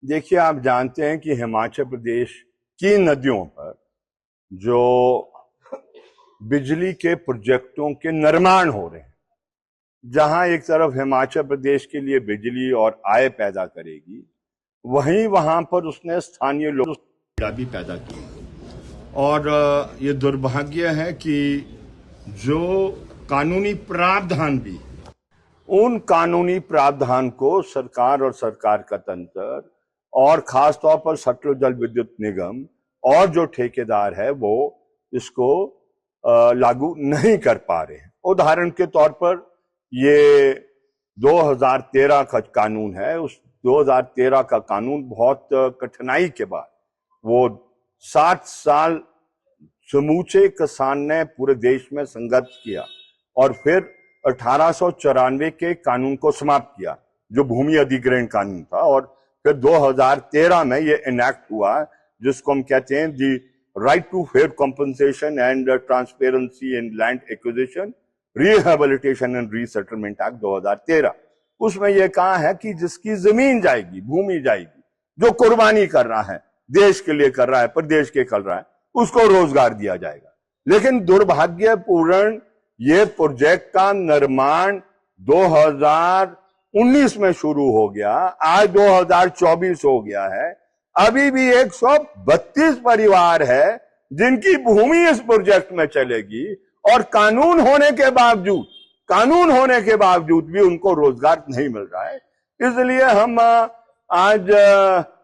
देखिए, आप जानते हैं कि हिमाचल प्रदेश की नदियों पर जो बिजली के प्रोजेक्टों के निर्माण हो रहे हैं, जहां एक तरफ हिमाचल प्रदेश के लिए बिजली और आय पैदा करेगी, वहीं वहां पर उसने स्थानीय लोगों भी पैदा की। और ये दुर्भाग्य है कि जो कानूनी प्रावधान भी, उन कानूनी प्रावधान को सरकार और सरकार का तंत्र और खासतौर पर सतलुज जल विद्युत निगम और जो ठेकेदार है वो इसको लागू नहीं कर पा रहे हैं। उदाहरण के तौर पर ये 2013 का कानून है। उस 2013 का कानून बहुत कठिनाई के बाद वो 7 साल समूचे किसान ने पूरे देश में संघर्ष किया और फिर 1894 के कानून को समाप्त किया, जो भूमि अधिग्रहण कानून था, और फिर 2013 में ये इनैक्ट हुआ, जिसको हम कहते हैं the right to fair compensation and transparency in land acquisition, rehabilitation and resettlement act 2013। उसमें यह कहा है कि जिसकी जमीन जाएगी, भूमि जाएगी, जो कुर्बानी कर रहा है, देश के लिए कर रहा है, प्रदेश के कर रहा है, उसको रोजगार दिया जाएगा। लेकिन दुर्भाग्यपूर्ण ये प्रोजेक्ट का निर्माण 2019 में शुरू हो गया, आज 2024 हो गया है, अभी भी 132 परिवार है जिनकी भूमि इस प्रोजेक्ट में चलेगी, और कानून होने के बावजूद भी उनको रोजगार नहीं मिल रहा है। इसलिए हम आज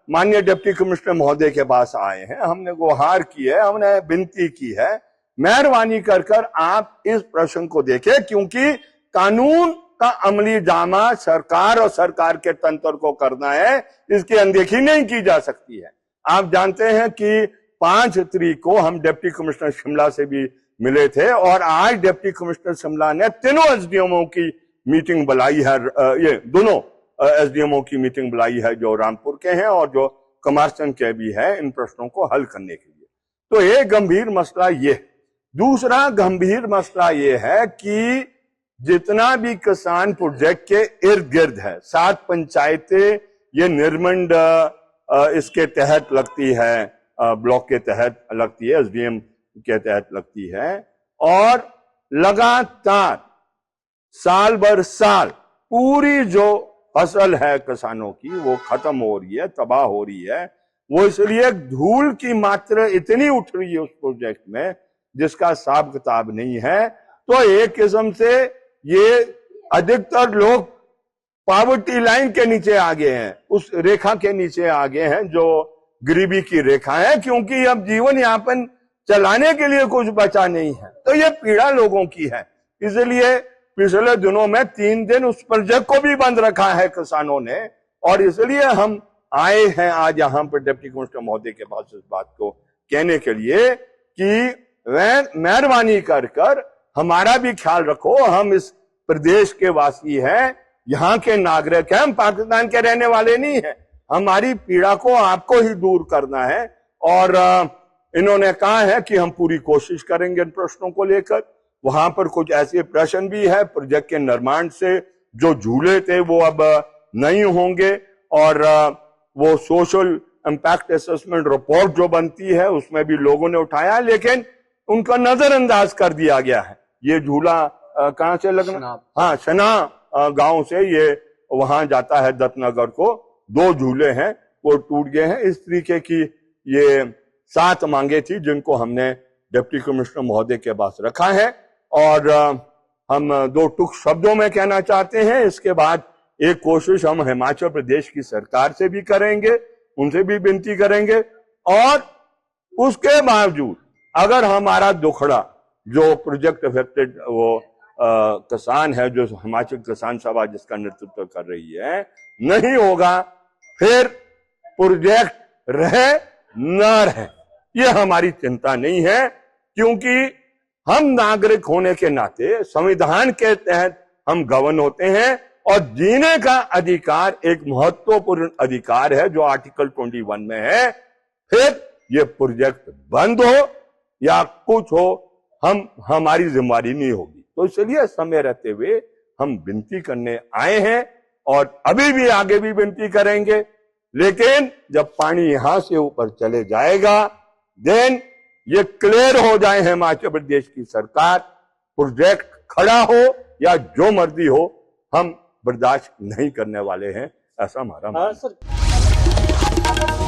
माननीय डिप्टी कमिश्नर महोदय के पास आए हैं। हमने गुहार की है, हमने विनती की है, मेहरबानी कर आप इस प्रश्न को देखें, क्योंकि कानून का अमली जामा सरकार और सरकार के तंत्र को करना है, इसकी अनदेखी नहीं की जा सकती है। आप जानते हैं कि 5 तारीख को हम डिप्टी कमिश्नर शिमला से भी मिले थे, और आज डिप्टी कमिश्नर शिमला ने तीनों एसडीएमओ की मीटिंग बुलाई है। ये दोनों एसडीएमओ की मीटिंग बुलाई है, जो रामपुर के हैं और जो कमारसन के भी है, इन प्रश्नों को हल करने के लिए। तो एक गंभीर मसला ये। दूसरा गंभीर मसला ये है कि जितना भी किसान प्रोजेक्ट के इर्द गिर्द है, 7 पंचायतें ये निर्मंड इसके तहत लगती है, ब्लॉक के तहत लगती है, एसडीएम के तहत लगती है, और लगातार साल भर साल पूरी जो फसल है किसानों की वो खत्म हो रही है, तबाह हो रही है। वो इसलिए धूल की मात्रा इतनी उठ रही है उस प्रोजेक्ट में जिसका हिसाब किताब नहीं है। तो एक किस्म से ये अधिकतर लोग पॉवर्टी लाइन के नीचे आ गए हैं, उस रेखा के नीचे आ गए हैं जो गरीबी की रेखा है, क्योंकि अब जीवन यापन चलाने के लिए कुछ बचा नहीं है। तो ये पीड़ा लोगों की है। इसलिए पिछले दिनों में 3 दिन उस प्रोजेक्ट को भी बंद रखा है किसानों ने, और इसलिए हम आए हैं आज यहाँ पर डिप्टी कमिश्नर महोदय के पास इस बात को कहने के लिए कि वह मेहरबानी कर हमारा भी ख्याल रखो। हम इस प्रदेश के वासी हैं, यहाँ के नागरिक हैं, हम पाकिस्तान के रहने वाले नहीं हैं। हमारी पीड़ा को आपको ही दूर करना है, और इन्होंने कहा है कि हम पूरी कोशिश करेंगे इन प्रश्नों को लेकर। वहां पर कुछ ऐसे प्रश्न भी है, प्रोजेक्ट के निर्माण से जो झूले थे वो अब नहीं होंगे, और वो सोशल इंपैक्ट असेसमेंट रिपोर्ट जो बनती है उसमें भी लोगों ने उठाया, लेकिन उनका नजरअंदाज कर दिया गया है। ये झूला कहां से लगना, हाँ, शना गांव से ये वहां जाता है दत्तनगर को, 2 झूले हैं वो टूट गए हैं। इस तरीके की ये 7 मांगे थी जिनको हमने डिप्टी कमिश्नर महोदय के पास रखा है, और हम 2 टुक शब्दों में कहना चाहते हैं। इसके बाद एक कोशिश हम हिमाचल प्रदेश की सरकार से भी करेंगे, उनसे भी विनती करेंगे, और उसके बावजूद अगर हमारा दुखड़ा जो प्रोजेक्ट अफेक्टेड वो किसान है, जो हिमाचल किसान सभा जिसका नेतृत्व कर रही है, नहीं होगा, फिर प्रोजेक्ट रहे न रहे, ये हमारी चिंता नहीं है, क्योंकि हम नागरिक होने के नाते संविधान के तहत हम गवर्न होते हैं, और जीने का अधिकार एक महत्वपूर्ण अधिकार है जो आर्टिकल 21 में है। फिर ये प्रोजेक्ट बंद हो या कुछ हो, हमारी जिम्मेदारी नहीं होगी। तो इसलिए समय रहते हुए हम विनती करने आए हैं, और अभी भी आगे भी विनती करेंगे, लेकिन जब पानी यहां से ऊपर चले जाएगा, देन ये क्लियर हो जाए हिमाचल प्रदेश की सरकार, प्रोजेक्ट खड़ा हो या जो मर्जी हो, हम बर्दाश्त नहीं करने वाले हैं, ऐसा हमारा मानना है।